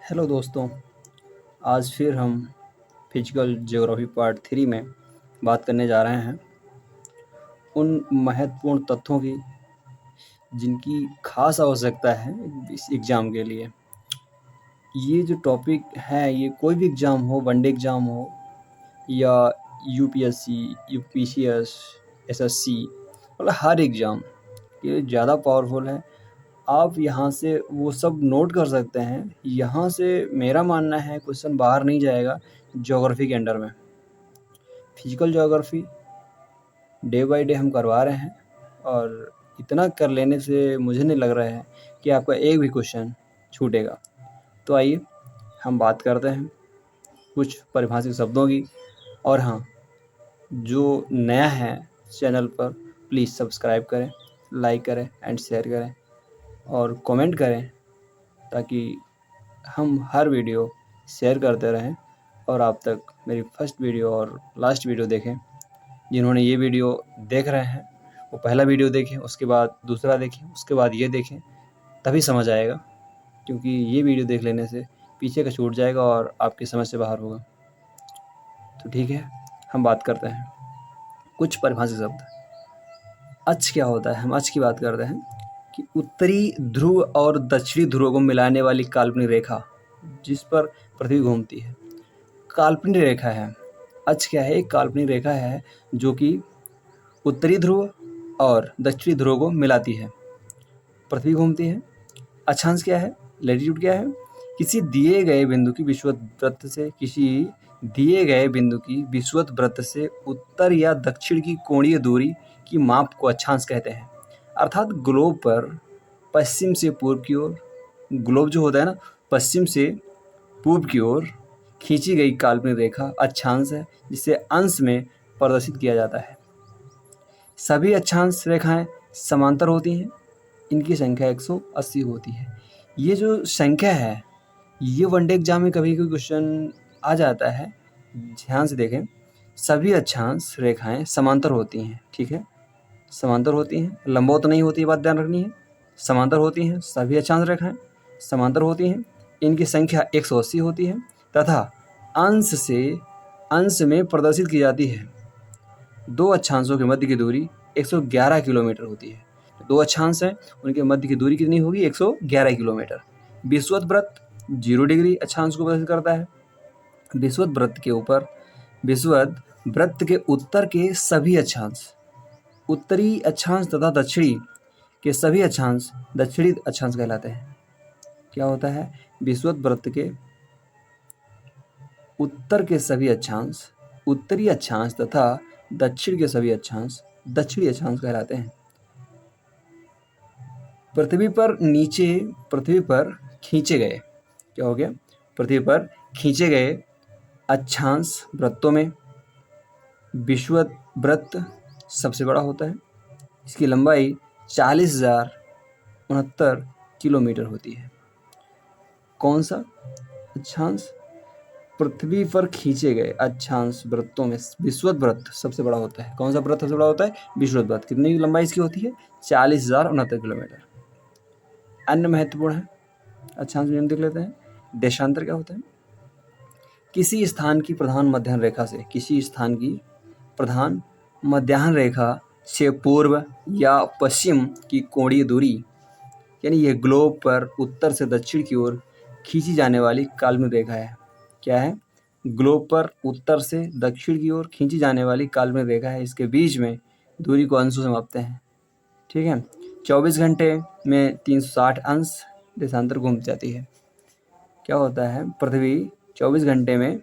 Hello दोस्तों। आज फिर हम फिजिकल ज्योग्राफी पार्ट 3 में बात करने जा रहे हैं उन महत्वपूर्ण तथ्यों की जिनकी खास आवश्यकता है इस एग्ज़ाम के लिए। ये जो टॉपिक है ये कोई भी एग्ज़ाम हो, वनडे एग्ज़ाम हो या यूपीएससी, यूपीसीएस, एसएससी, मतलब हर एग्ज़ाम ये ज़्यादा पावरफुल है। आप यहाँ से वो सब नोट कर सकते हैं। यहाँ से मेरा मानना है क्वेश्चन बाहर नहीं जाएगा ज्योग्राफी के अंडर में। Physical geography day by day हम करवा रहे हैं और इतना कर लेने से मुझे नहीं लग रहा है कि आपका एक भी क्वेश्चन छूटेगा। तो आइए हम बात करते हैं कुछ परिभाषित शब्दों की। और हाँ, जो नया है चैनल पर प्लीज़ सब्सक्राइब करें, लाइक करें एंड शेयर करें और कमेंट करें ताकि हम हर वीडियो शेयर करते रहें और आप तक मेरी फर्स्ट वीडियो और लास्ट वीडियो देखें। जिन्होंने ये वीडियो देख रहे हैं वो पहला वीडियो देखें, उसके बाद दूसरा देखें, उसके बाद ये देखें, तभी समझ आएगा। क्योंकि ये वीडियो देख लेने से पीछे का छूट जाएगा और आपकी समझ से बाहर होगा। तो ठीक है, हम बात करते हैं कुछ परिभाषित शब्द। अक्ष क्या होता है? हम अक्ष की बात करते हैं कि उत्तरी ध्रुव और दक्षिणी ध्रुव को मिलाने वाली काल्पनिक रेखा जिस पर पृथ्वी घूमती है काल्पनिक रेखा है। अक्ष क्या है? एक काल्पनिक रेखा है जो कि उत्तरी ध्रुव और दक्षिणी ध्रुव को मिलाती है, पृथ्वी घूमती है। अक्षांश क्या है? लैटिट्यूड क्या है? किसी दिए गए बिंदु की विषुवत वृत्त से उत्तर या दक्षिण की कोणीय दूरी की माप को अक्षांश कहते हैं। अर्थात ग्लोब पर पश्चिम से पूर्व की ओर, ग्लोब जो होता है ना, पश्चिम से पूर्व की ओर खींची गई काल्पनिक रेखा अक्षांश है, जिसे अंश में प्रदर्शित किया जाता है। सभी अक्षांश रेखाएं समांतर होती हैं। इनकी संख्या 180 होती है। ये जो संख्या है ये वनडे एग्जाम में कभी कोई क्वेश्चन आ जाता है। ध्यान से देखें, सभी अक्षांश रेखाएं समांतर होती हैं। ठीक है, समांतर होती हैं, लंबवत नहीं होती, बात ध्यान रखनी है। समांतर होती हैं, सभी अक्षांश रेखाएं समांतर होती हैं। इनकी संख्या 180 होती है तथा अंश से अंश में प्रदर्शित की जाती है। दो अक्षांशों के मध्य की दूरी 111 किलोमीटर होती है। दो अक्षांश हैं, उनके मध्य की दूरी कितनी होगी? 111 किलोमीटर। विषुवत वृत्त 0 डिग्री अक्षांश को प्रदर्शित करता है। विषुवत वृत्त के उत्तर के सभी अक्षांश, उत्तरी अक्षांश तथा दक्षिणी के सभी अक्षांश दक्षिणी अक्षांश कहलाते हैं। क्या होता है? विषुवत वृत्त के उत्तर के सभी अक्षांश उत्तरी अक्षांश तथा दक्षिण के सभी अक्षांश दक्षिणी अक्षांश कहलाते हैं। पृथ्वी पर खींचे गए, क्या हो गया? पृथ्वी पर खींचे गए अक्षांश वृत्तों में विषुवत वृत्त सबसे बड़ा होता है। इसकी लंबाई 40,069 किलोमीटर होती है। कौन सा अक्षांश? पृथ्वी पर खींचे गए अक्षांश वृत्तों में विषुवत वृत्त सबसे बड़ा होता है। कौन सा वृत्त सबसे बड़ा होता है? विषुवत वृत्त। कितनी लंबाई इसकी होती है? 40,069 किलोमीटर। अन्य महत्वपूर्ण है अक्षांश भी हम देख लेते हैं। देशांतर क्या होता है? किसी स्थान की प्रधान मध्याह्न रेखा से पूर्व या पश्चिम की कोणीय दूरी, यानी यह ग्लोब पर उत्तर से दक्षिण की ओर खींची जाने वाली काल्पनिक रेखा है। क्या है? ग्लोब पर उत्तर से दक्षिण की ओर खींची जाने वाली काल्पनिक रेखा है। इसके बीच में दूरी को अंशों से मापते हैं। ठीक है, 24 घंटे में 360 अंश देशांतर घूम जाती है। क्या होता है? पृथ्वी 24 घंटे में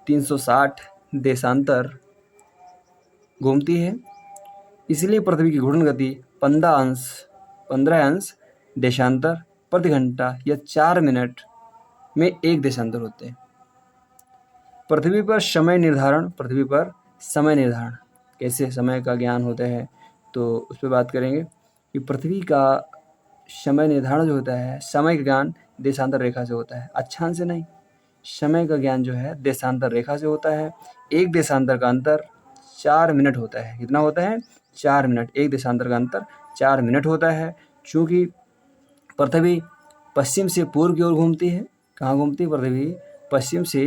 360 देशांतर घूमती है। इसलिए पृथ्वी की घूर्णन गति 15 अंश देशांतर प्रति घंटा या 4 मिनट में एक देशांतर होते हैं। पृथ्वी पर समय निर्धारण कैसे समय का ज्ञान होता है, तो उस पर बात करेंगे कि पृथ्वी का समय निर्धारण जो होता है, समय का ज्ञान देशांतर रेखा से होता है, अक्षांश से नहीं। समय का ज्ञान जो है देशांतर रेखा से होता है। एक देशांतर का अंतर 4 मिनट होता है। कितना होता है? 4 मिनट। एक देशांतर का अंतर 4 मिनट होता है। चूँकि पृथ्वी पश्चिम से पूर्व की ओर घूमती है कहाँ घूमती है पृथ्वी? पश्चिम से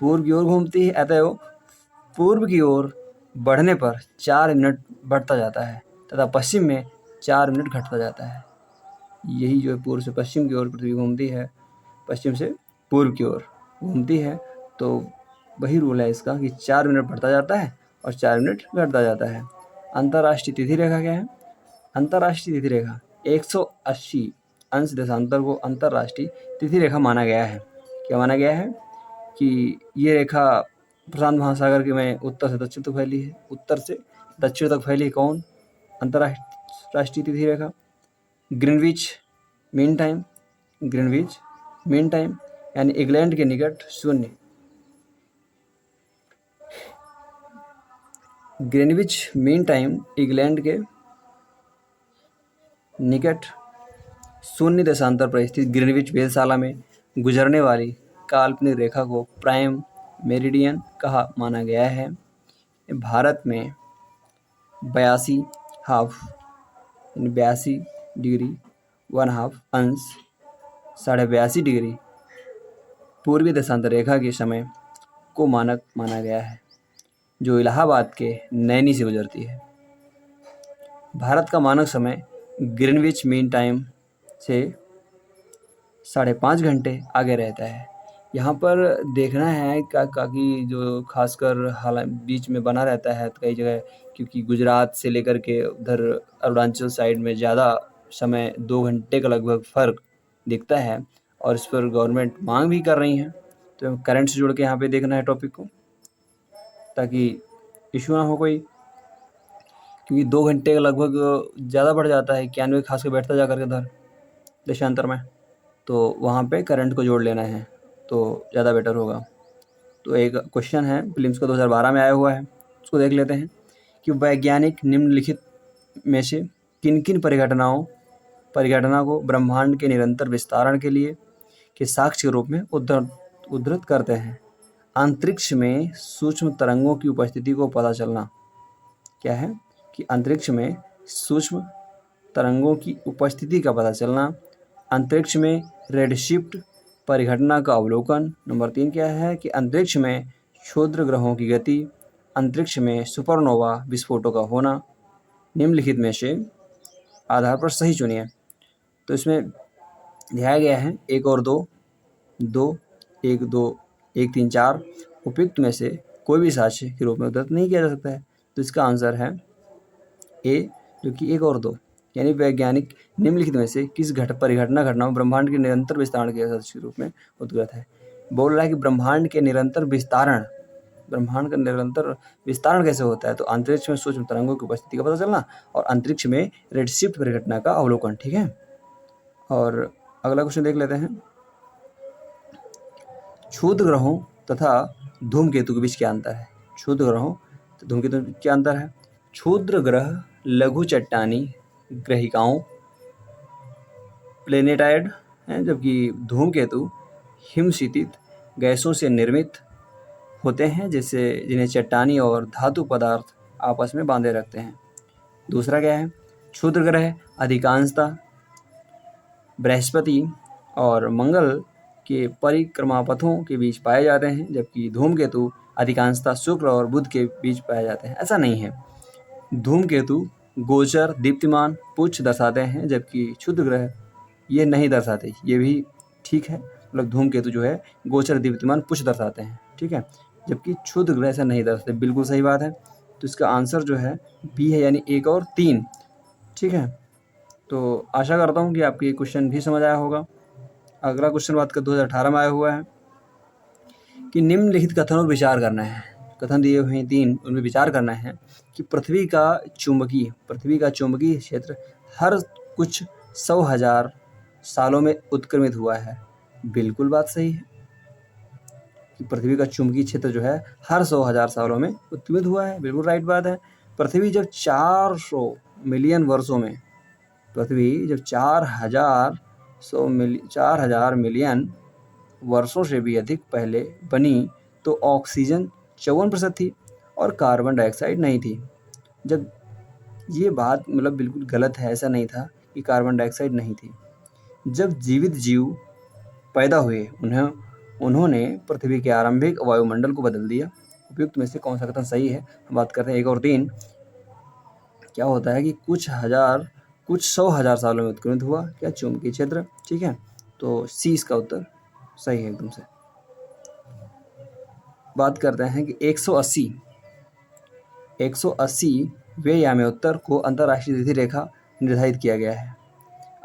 पूर्व की ओर घूमती है, अतएव पूर्व की ओर बढ़ने पर 4 मिनट बढ़ता जाता है तथा पश्चिम में 4 मिनट घटता जाता है। यही जो है पूर्व से पश्चिम की ओर पृथ्वी घूमती है, पश्चिम से पूर्व की ओर घूमती है, तो वही रूल है इसका कि 4 मिनट बढ़ता जाता है और 4 मिनट घटता जाता है। अंतर्राष्ट्रीय तिथि रेखा क्या है? अंतर्राष्ट्रीय तिथि रेखा 180 अंश देशांतर को अंतर्राष्ट्रीय तिथि रेखा माना गया है। क्या माना गया है? कि ये रेखा प्रशांत महासागर के में उत्तर से दक्षिण तक फैली है, उत्तर से दक्षिण तक फैली है। कौन? अंतर्राष्ट्रीय तिथि रेखा। Greenwich mean time, Greenwich mean time यानी इंग्लैंड के निकट शून्य, ग्रीनविच मीन टाइम इंग्लैंड के निकट शून्य देशांतर पर स्थित ग्रीनविच वेधशाला में गुजरने वाली काल्पनिक रेखा को प्राइम मेरिडियन कहा माना गया है। भारत में 82 हाफ यानी 82 डिग्री 1/2 अंश 82.5 डिग्री पूर्वी देशांतर रेखा के समय को मानक माना गया है, जो इलाहाबाद के नैनी से गुजरती है। भारत का मानक समय ग्रीनविच मीन टाइम से 5.5 घंटे आगे रहता है। यहाँ पर देखना है कि जो खासकर हाल बीच में बना रहता है कई जगह, क्योंकि गुजरात से लेकर के उधर अरुणाचल साइड में ज़्यादा समय 2 घंटे का लगभग फ़र्क दिखता है और इस पर गवर्नमेंट मांग भी कर रही है। तो करंट से जुड़ के यहाँ पे देखना है टॉपिक को, ताकि इशू ना हो कोई, क्योंकि 2 घंटे का लगभग ज़्यादा बढ़ जाता है 91 खास कर बैठता जा कर के उधर देशांतर में, तो वहाँ पे करंट को जोड़ लेना है तो ज़्यादा बेटर होगा। तो एक क्वेश्चन है प्रीलिम्स का 2012 में आया हुआ है, उसको देख लेते हैं कि वैज्ञानिक निम्नलिखित में से किन किन परिघटना को ब्रह्मांड के निरंतर विस्तारण के साक्ष्य के रूप में उद्धृत करते हैं। अंतरिक्ष में सूक्ष्म तरंगों की उपस्थिति को पता चलना। क्या है? कि अंतरिक्ष में सूक्ष्म तरंगों की उपस्थिति का पता चलना। अंतरिक्ष में रेडशिफ्ट परिघटना का अवलोकन। नंबर 3 क्या है? कि अंतरिक्ष में क्षुद्र ग्रहों की गति। अंतरिक्ष में सुपरनोवा विस्फोटों का होना। निम्नलिखित में से आधार पर सही चुनिए। तो इसमें दिया गया है 1 और 2, 1, 2, 1, 3, 4 उपयुक्त में से कोई भी साक्ष्य के रूप में उद्धृत नहीं किया जा सकता है। तो इसका आंसर है ए, जो कि 1 और 2, यानी वैज्ञानिक निम्नलिखित में से किस परिघटना घटनाओं ब्रह्मांड के निरंतर विस्तारण के साक्ष्य के रूप में उद्धृत है। बोल रहा है कि ब्रह्मांड के निरंतर विस्तारण, ब्रह्मांड का निरंतर विस्तारण कैसे होता है? तो अंतरिक्ष में सूक्ष्म तरंगों की उपस्थिति का पता चलना और अंतरिक्ष में रेडशिफ्ट परिघटना का अवलोकन। ठीक है, और अगला क्वेश्चन देख लेते हैं। क्षुद्र ग्रहों तथा धूमकेतु के बीच क्या अंतर है? क्षुद्र ग्रहों तो धूमकेतु के क्या अंतर है? क्षुद्र ग्रह लघु चट्टानी ग्रहिकाओं प्लेनेटाइड हैं, जबकि धूमकेतु हिमशीतित गैसों से निर्मित होते हैं जिन्हें चट्टानी और धातु पदार्थ आपस में बांधे रखते हैं। दूसरा क्या है? क्षुद्र ग्रह अधिकांशतः बृहस्पति और मंगल के परिक्रमापथों के बीच पाए जाते हैं, जबकि धूमकेतु अधिकांशतः शुक्र और बुध के बीच पाए जाते हैं। ऐसा नहीं है, धूमकेतु गोचर दीप्तिमान पुच्छ दर्शाते हैं, जबकि क्षुद्र ग्रह ये नहीं दर्शाते। ये भी ठीक है, मतलब धूमकेतु जो है गोचर दीप्तिमान पुच्छ दर्शाते हैं, ठीक है, जबकि क्षुद्र ग्रह ऐसा नहीं दर्शाते। बिल्कुल सही बात है। तो इसका आंसर जो है बी है, यानी 1 और 3। ठीक है, तो आशा करता हूँ कि आपको ये क्वेश्चन भी समझ आया होगा। अगला क्वेश्चन बात कर 2018 में आया हुआ है कि निम्नलिखित कथनों पर विचार करना है। कथन दिए हुए हैं 3, उनमें विचार करना है कि पृथ्वी का चुंबकीय क्षेत्र हर कुछ 100,000 सालों में उत्क्रमित हुआ है। बिल्कुल बात सही है कि पृथ्वी का चुंबकीय क्षेत्र जो है हर 100,000 सालों में उत्क्रमित हुआ है। बिल्कुल राइट बात है। पृथ्वी जब 400 मिलियन वर्षों में, पृथ्वी जब 4,000 मिलियन वर्षों से भी अधिक पहले बनी तो ऑक्सीजन 54% थी और कार्बन डाइऑक्साइड नहीं थी। जब ये बात मतलब बिल्कुल गलत है, ऐसा नहीं था कि कार्बन डाइऑक्साइड नहीं थी। जब जीवित जीव पैदा हुए उन्होंने पृथ्वी के आरंभिक वायुमंडल को बदल दिया। उपयुक्त में से कौन सा कथन सही है? हम बात करते हैं 1 और 3। क्या होता है कि कुछ 100,000 सालों में उत्कीर्णित हुआ क्या चुंबकीय क्षेत्र, ठीक है। तो सी इसका उत्तर सही है एकदम से। बात करते हैं कि 180वें याम्योत्तर को अंतर्राष्ट्रीय तिथि रेखा निर्धारित किया गया है।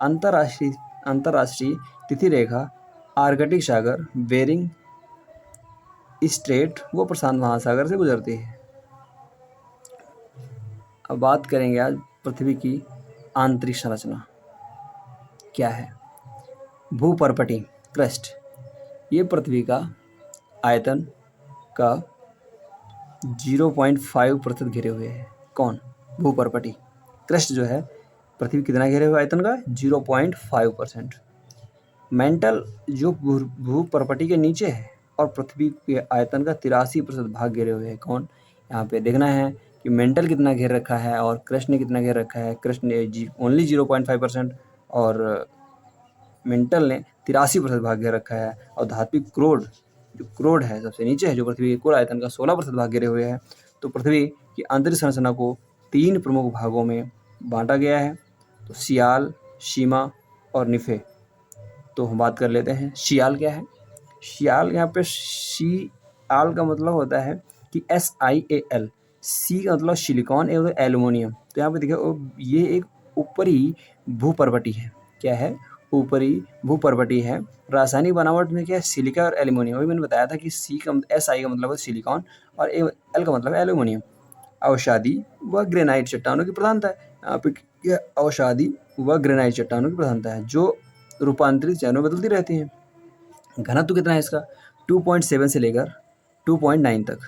अंतर्राष्ट्रीय तिथि रेखा आर्कटिक सागर, बेरिंग स्ट्रेट व प्रशांत महासागर से गुजरती है। अब बात करेंगे आज पृथ्वी की आंतरिक संरचना क्या है। भूपर्पटी क्रस्ट, ये पृथ्वी का आयतन का 0.5% घेरे हुए है। कौन? भूपर्पटी क्रस्ट जो है पृथ्वी कितना घेरे हुए आयतन का 0.5%। मेंटल जो भूपर्पटी के नीचे है और पृथ्वी के आयतन का 83% भाग घेरे हुए है। कौन? यहाँ पे देखना है कि मेंटल कितना घेर रखा है और क्रस्ट ने कितना घेर रखा है। क्रस्ट ने ओनली 0.5% और मेंटल ने 83% भाग घेर रखा है। और धात्विक क्रोड है सबसे नीचे है, जो पृथ्वी के कुल आयतन का 16% भाग घेरे हुए है। तो पृथ्वी की आंतरिक संरचना को 3 प्रमुख भागों में बांटा गया है, तो सियाल, शीमा और निफे। तो हम बात कर लेते हैं सियाल क्या है। सियाल, यहाँ पे सियाल का मतलब होता है कि SIAL, सी का मतलब सिलिकॉन एवं एल्युमिनियम। तो यहाँ पे देखिए ये एक ऊपरी भूपर्पटी है। क्या है? ऊपरी भूपर्पटी है। रासायनिक बनावट में क्या है? सिलिका और एल्युमिनियम। अभी मैंने बताया था कि SI का मतलब है सिलिकॉन और L का मतलब है एल्युमिनियम। अवसादी व ग्रेनाइट चट्टानों की प्रधानता है। यहाँ पे यह अवसादी व ग्रेनाइट चट्टानों की प्रधानता है जो रूपांतरित चैनों में बदलती रहती हैं। घनत्व कितना है इसका? 2.7 से लेकर 2.9 तक।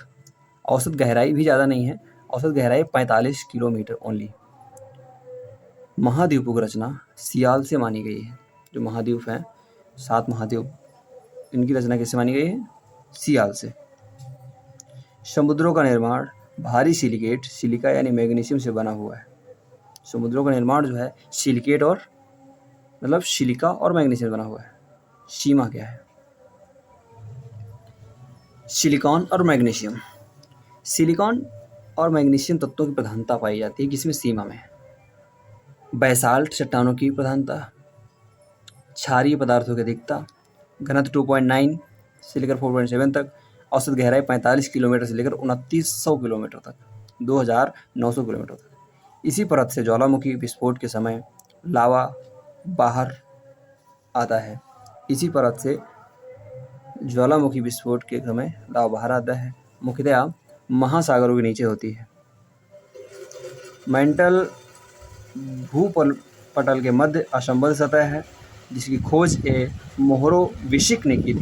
औसत गहराई भी ज़्यादा नहीं है, औसत गहराई 45 किलोमीटर ओनली। महाद्वीपों की रचना सियाल से मानी गई है। जो महाद्वीप हैं 7 महाद्वीप, इनकी रचना किससे मानी गई है? सियाल से। समुद्रों का निर्माण भारी सिलिका यानी मैग्नीशियम से बना हुआ है। समुद्रों का निर्माण जो है सिलिकेट और मतलब सिलिका और मैग्नीशियम बना हुआ है। सीमा क्या है? सिलिकॉन और मैग्नीशियम। सिलिकॉन और मैग्नीशियम तत्वों की प्रधानता पाई जाती है किसमें? सीमा में। बैसाल्ट चट्टानों की प्रधानता, क्षारीय पदार्थों की अधिकता, घनत्व 2.9 से लेकर 4.7 तक, औसत गहराई 45 किलोमीटर से लेकर 2900 किलोमीटर तक, 2900 किलोमीटर तक। इसी परत से ज्वालामुखी विस्फोट के समय लावा बाहर आता है। इसी परत से ज्वालामुखी विस्फोट के समय लावा बाहर आता है। मुख्यतया महासागरों के नीचे होती है। मेंटल भूपटल के मध्य असंबद्ध सतह है जिसकी खोज मोहरोविचिक ने की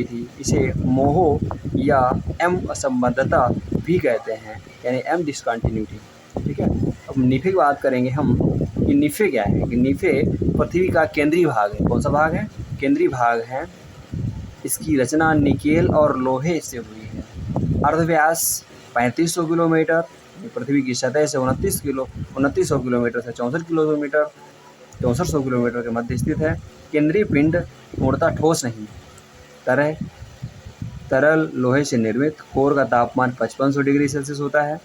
थी। इसे मोहो या एम असंबद्धता भी कहते हैं, यानी एम डिसकंटिन्यूटी। ठीक है। अब निफे की बात करेंगे हम कि निफे क्या है। कि निफे पृथ्वी का केंद्रीय भाग है। कौन सा भाग है? केंद्रीय भाग है। इसकी रचना निकेल और लोहे से हुई है। अर्धव्यास 3500 किलोमीटर, पृथ्वी की सतह से 2900 किलोमीटर से 6400 किलोमीटर के मध्य स्थित है। केंद्रीय पिंड पूर्णतः ठोस नहीं, तरल लोहे से निर्मित। कोर का तापमान 5500 डिग्री सेल्सियस होता है।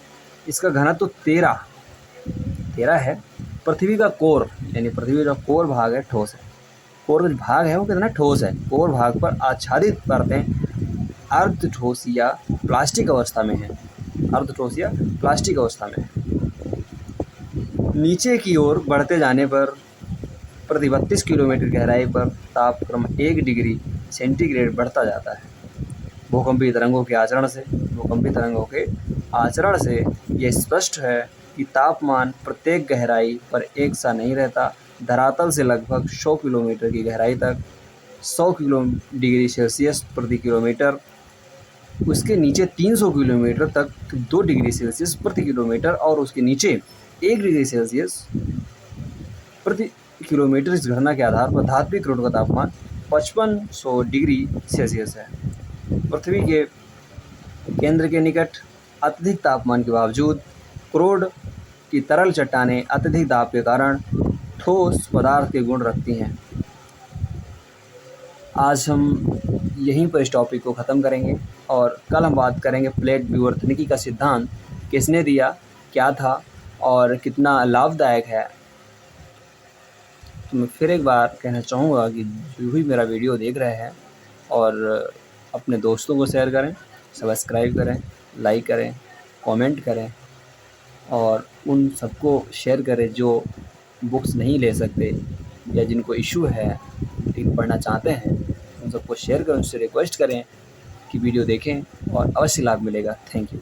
इसका घनत्व 13 है। पृथ्वी का कोर यानी पृथ्वी का जो कोर भाग है ठोस है। कोर का जो भाग है वो कितना ठोस है। कोर भाग पर आच्छादित परतें अर्धठोस या प्लास्टिक अवस्था में है। नीचे की ओर बढ़ते जाने पर प्रति 32 किलोमीटर गहराई पर तापक्रम 1 डिग्री सेंटीग्रेड बढ़ता जाता है। भूकंपीय तरंगों के आचरण से यह स्पष्ट है कि तापमान प्रत्येक गहराई पर एक सा नहीं रहता। धरातल से लगभग 100 किलोमीटर की गहराई तक 100 डिग्री सेल्सियस प्रति किलोमीटर, उसके नीचे 300 किलोमीटर तक 2 डिग्री सेल्सियस प्रति किलोमीटर और उसके नीचे 1 डिग्री सेल्सियस प्रति किलोमीटर। इस गणना के आधार पर धात्विक क्रोड का तापमान 5500 डिग्री सेल्सियस है। पृथ्वी के केंद्र के निकट अत्यधिक तापमान के बावजूद क्रोड की तरल चट्टानें अत्यधिक दाब के कारण ठोस पदार्थ के गुण रखती हैं। आज हम यहीं पर इस टॉपिक को ख़त्म करेंगे और कल हम बात करेंगे प्लेट विवर्तनिकी का सिद्धांत किसने दिया, क्या था और कितना लाभदायक है। तो मैं फिर एक बार कहना चाहूँगा कि जो भी मेरा वीडियो देख रहे हैं और अपने दोस्तों को शेयर करें, सब्सक्राइब करें, लाइक करें, कमेंट करें और उन सबको शेयर करें जो बुक्स नहीं ले सकते या जिनको इशू है लेकिन पढ़ना चाहते हैं। उन सबको शेयर करें, उनसे रिक्वेस्ट करें कि वीडियो देखें और अवश्य लाभ मिलेगा। Thank you.